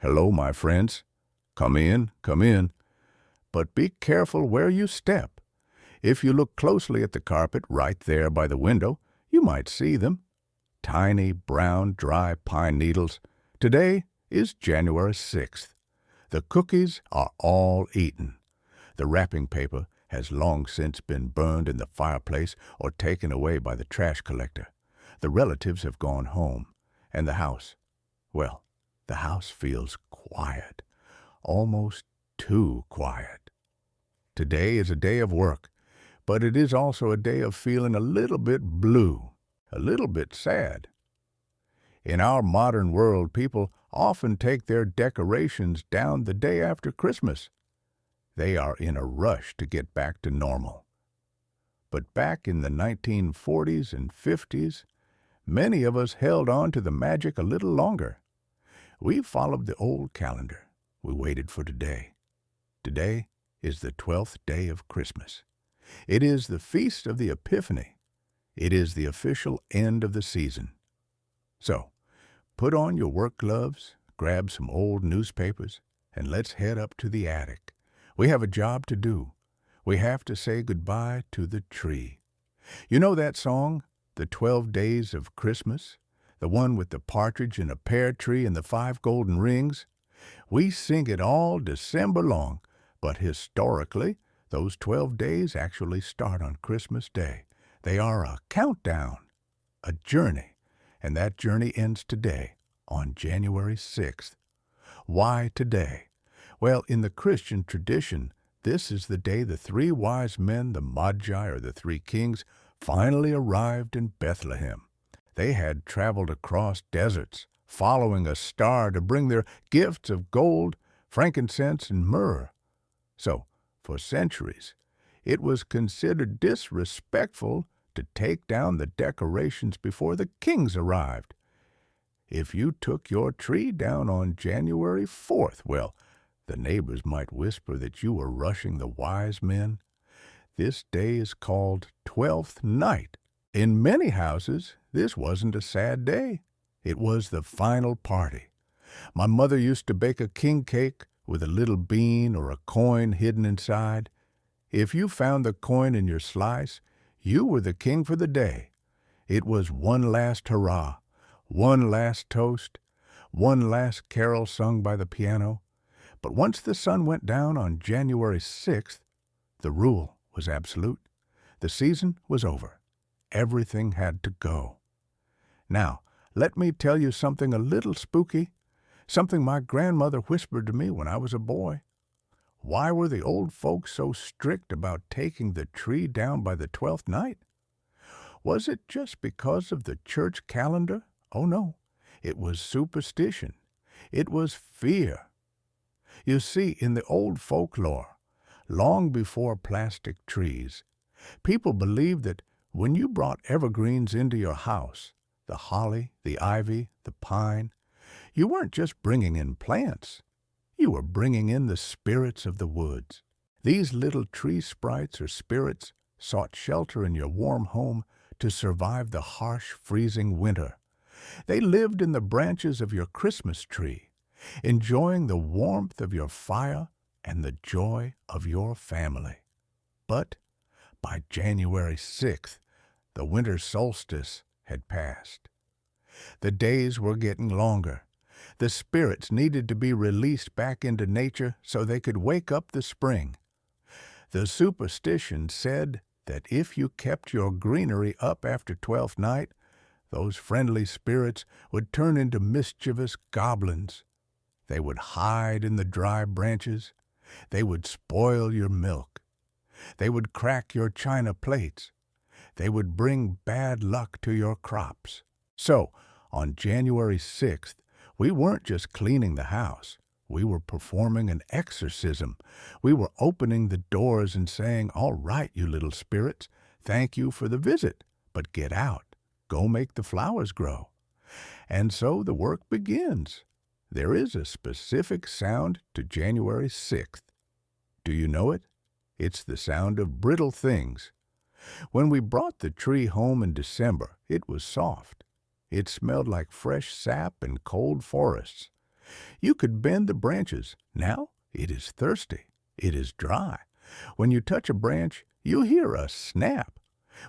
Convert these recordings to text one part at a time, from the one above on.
Hello, my friends. Come in, come in. But be careful where you step. If you look closely at the carpet right there by the window, you might see them. Tiny, brown, dry pine needles. Today is January 6th. The cookies are all eaten. The wrapping paper has long since been burned in the fireplace or taken away by the trash collector. The relatives have gone home, and the house, well, the house feels quiet, almost too quiet. Today is a day of work, but it is also a day of feeling a little bit blue, a little bit sad. In our modern world, people often take their decorations down the day after Christmas. They are in a rush to get back to normal. But back in the 1940s and 50s, many of us held on to the magic a little longer. We followed the old calendar. We waited for today. Today is the 12th day of Christmas. It is the Feast of the Epiphany. It is the official end of the season. So, put on your work gloves, grab some old newspapers, and let's head up to the attic. We have a job to do. We have to say goodbye to the tree. You know that song, The 12 Days of Christmas? The one with the partridge in a pear tree and the 5 golden rings? We sing it all December long, but historically, those 12 days actually start on Christmas Day. They are a countdown, a journey, and that journey ends today, on January 6th. Why today? Well, in the Christian tradition, this is the day the 3 wise men, the Magi or the 3 kings, finally arrived in Bethlehem. They had traveled across deserts, following a star to bring their gifts of gold, frankincense, and myrrh. So, for centuries, it was considered disrespectful to take down the decorations before the kings arrived. If you took your tree down on January 4th, well, the neighbors might whisper that you were rushing the wise men. This day is called Twelfth Night. In many houses, this wasn't a sad day. It was the final party. My mother used to bake a king cake with a little bean or a coin hidden inside. If you found the coin in your slice, you were the king for the day. It was one last hurrah, one last toast, one last carol sung by the piano. But once the sun went down on January 6th, the rule was absolute. The season was over. Everything had to go. Now, let me tell you something a little spooky, something my grandmother whispered to me when I was a boy. Why were the old folks so strict about taking the tree down by the 12th night? Was it just because of the church calendar? Oh no, it was superstition. It was fear. You see, in the old folklore, long before plastic trees, people believed that when you brought evergreens into your house, the holly, the ivy, the pine, you weren't just bringing in plants. You were bringing in the spirits of the woods. These little tree sprites or spirits sought shelter in your warm home to survive the harsh, freezing winter. They lived in the branches of your Christmas tree, enjoying the warmth of your fire and the joy of your family. But by January 6th, the winter solstice had passed. The days were getting longer. The spirits needed to be released back into nature so they could wake up the spring. The superstition said that if you kept your greenery up after 12th night, those friendly spirits would turn into mischievous goblins. They would hide in the dry branches. They would spoil your milk. They would crack your china plates. They would bring bad luck to your crops. So, on January 6th, we weren't just cleaning the house. We were performing an exorcism. We were opening the doors and saying, "All right, you little spirits, thank you for the visit, but get out. Go make the flowers grow." And so the work begins. There is a specific sound to January 6th. Do you know it? It's the sound of brittle things. When we brought the tree home in December, it was soft. It smelled like fresh sap and cold forests. You could bend the branches. Now it is thirsty. It is dry. When you touch a branch, you hear a snap.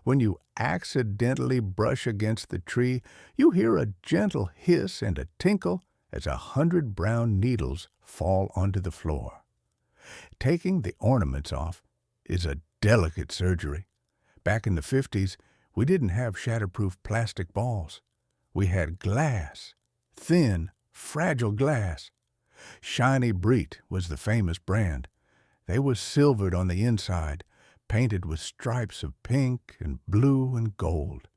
When you accidentally brush against the tree, you hear a gentle hiss and a tinkle as 100 brown needles fall onto the floor. Taking the ornaments off is a delicate surgery. Back in the 50s, we didn't have shatterproof plastic balls. We had glass, thin, fragile glass. Shiny Breet was the famous brand. They was silvered on the inside, painted with stripes of pink and blue and gold.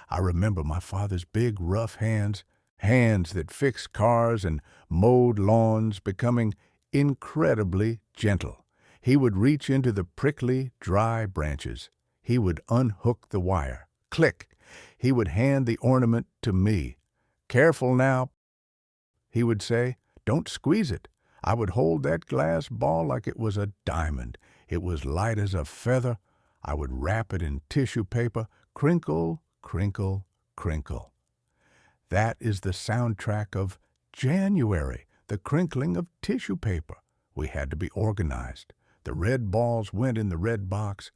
I remember my father's big, rough hands that fixed cars and mowed lawns, becoming incredibly gentle. He would reach into the prickly, dry branches. He would unhook the wire. Click! He would hand the ornament to me. "Careful now," he would say. "Don't squeeze it." I would hold that glass ball like it was a diamond. It was light as a feather. I would wrap it in tissue paper. Crinkle, crinkle, crinkle. That is the soundtrack of January, the crinkling of tissue paper. We had to be organized. The red balls went in the red box.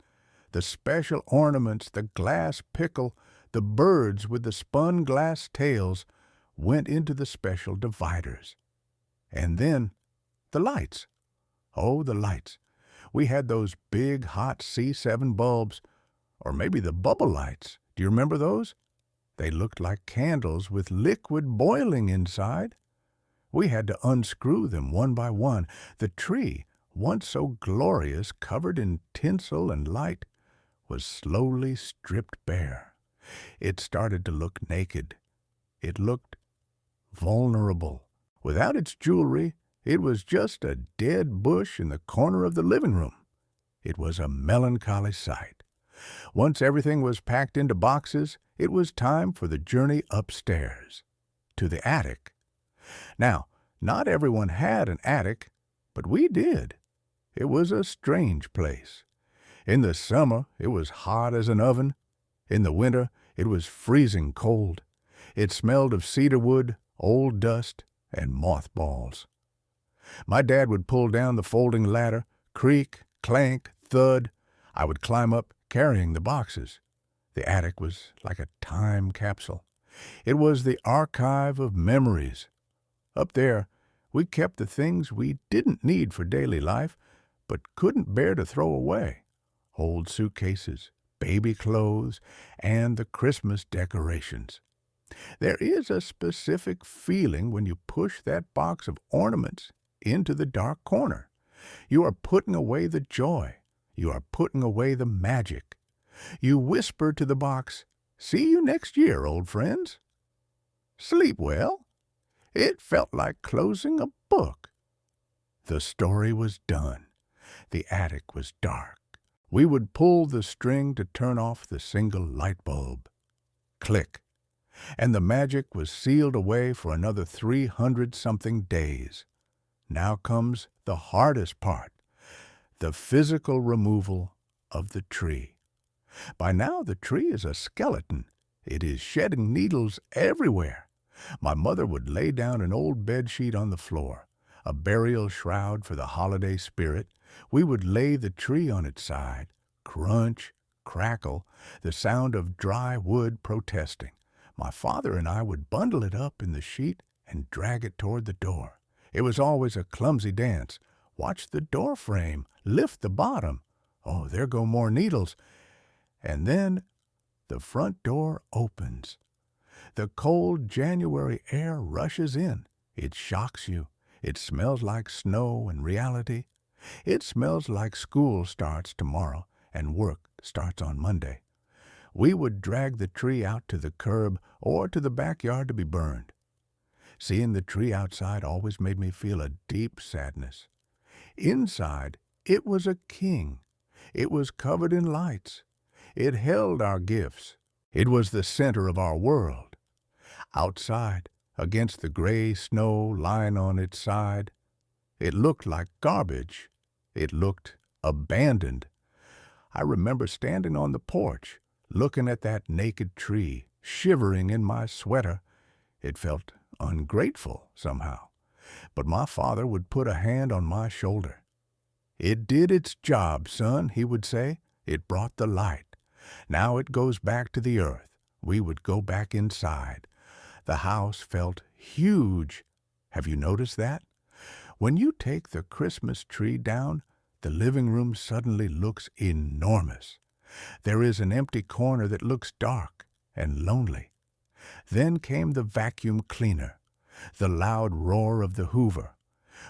The special ornaments, the glass pickle, the birds with the spun glass tails went into the special dividers. And then the lights. Oh, the lights. We had those big, hot C7 bulbs, or maybe the bubble lights. Do you remember those? They looked like candles with liquid boiling inside. We had to unscrew them one by one. The tree, once so glorious, covered in tinsel and light, was slowly stripped bare. It started to look naked. It looked vulnerable. Without its jewelry, it was just a dead bush in the corner of the living room. It was a melancholy sight. Once everything was packed into boxes, it was time for the journey upstairs, to the attic. Now, not everyone had an attic, but we did. It was a strange place. In the summer, it was hot as an oven. In the winter, it was freezing cold. It smelled of cedar wood, old dust, and mothballs. My dad would pull down the folding ladder, creak, clank, thud. I would climb up, carrying the boxes. The attic was like a time capsule. It was the archive of memories. Up there, we kept the things we didn't need for daily life, but couldn't bear to throw away. Old suitcases, baby clothes, and the Christmas decorations. There is a specific feeling when you push that box of ornaments into the dark corner. You are putting away the joy. You are putting away the magic. You whisper to the box, "See you next year, old friends." Sleep well. It felt like closing a book. The story was done. The attic was dark. We would pull the string to turn off the single light bulb. Click. And the magic was sealed away for another 300-something days. Now comes the hardest part, the physical removal of the tree. By now the tree is a skeleton. It is shedding needles everywhere. My mother would lay down an old bedsheet on the floor, a burial shroud for the holiday spirit. We would lay the tree on its side, crunch, crackle, the sound of dry wood protesting. My father and I would bundle it up in the sheet and drag it toward the door. It was always a clumsy dance. Watch the door frame, lift the bottom. Oh, there go more needles. And then the front door opens. The cold January air rushes in. It shocks you. It smells like snow and reality. It smells like school starts tomorrow and work starts on Monday. We would drag the tree out to the curb or to the backyard to be burned. Seeing the tree outside always made me feel a deep sadness. Inside, it was a king. It was covered in lights. It held our gifts. It was the center of our world. Outside, against the gray snow lying on its side, it looked like garbage. It looked abandoned. I remember standing on the porch, looking at that naked tree, shivering in my sweater. It felt ungrateful somehow. But my father would put a hand on my shoulder. "It did its job, son," he would say. "It brought the light. Now it goes back to the earth." We would go back inside. The house felt huge. Have you noticed that? When you take the Christmas tree down, the living room suddenly looks enormous. There is an empty corner that looks dark and lonely. Then came the vacuum cleaner, the loud roar of the Hoover.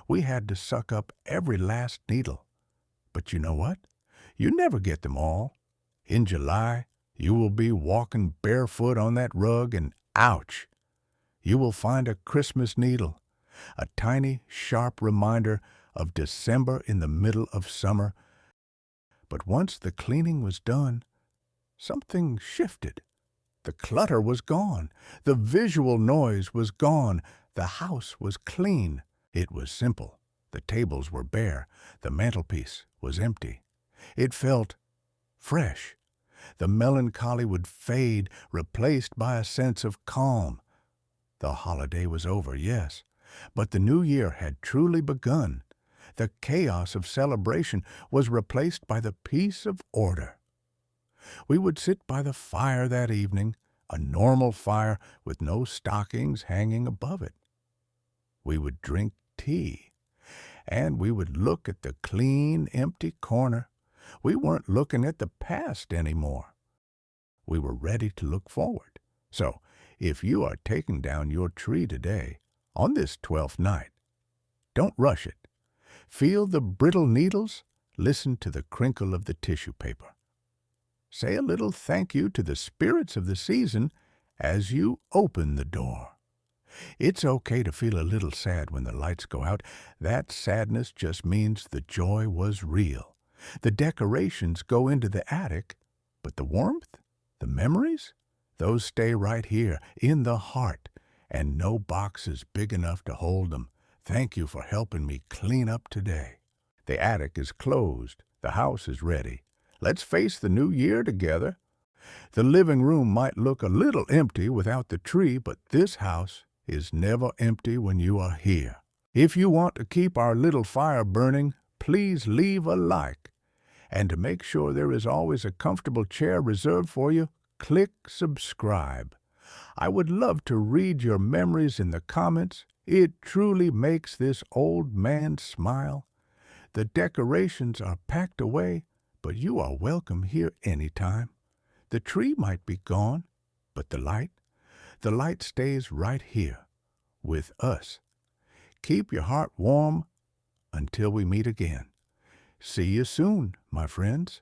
We had to suck up every last needle. But you know what? You never get them all. In July, you will be walking barefoot on that rug and ouch! You will find a Christmas needle, a tiny, sharp reminder of December in the middle of summer. But once the cleaning was done, something shifted. The clutter was gone. The visual noise was gone. The house was clean. It was simple. The tables were bare. The mantelpiece was empty. It felt fresh. The melancholy would fade, replaced by a sense of calm. The holiday was over, yes, but the new year had truly begun. The chaos of celebration was replaced by the peace of order. We would sit by the fire that evening, a normal fire with no stockings hanging above it. We would drink tea, and we would look at the clean, empty corner. We weren't looking at the past anymore. We were ready to look forward. So, if you are taking down your tree today, on this 12th night, don't rush it. Feel the brittle needles. Listen to the crinkle of the tissue paper. Say a little thank you to the spirits of the season as you open the door. It's okay to feel a little sad when the lights go out. That sadness just means the joy was real. The decorations go into the attic, but the warmth, the memories, those stay right here in the heart, and no box is big enough to hold them. Thank you for helping me clean up today. The attic is closed. The house is ready. Let's face the new year together. The living room might look a little empty without the tree, but this house is never empty when you are here. If you want to keep our little fire burning, please leave a like. And to make sure there is always a comfortable chair reserved for you, click subscribe. I would love to read your memories in the comments. It truly makes this old man smile. The decorations are packed away, but you are welcome here anytime. The tree might be gone, but the light stays right here with us. Keep your heart warm until we meet again. See you soon, my friends.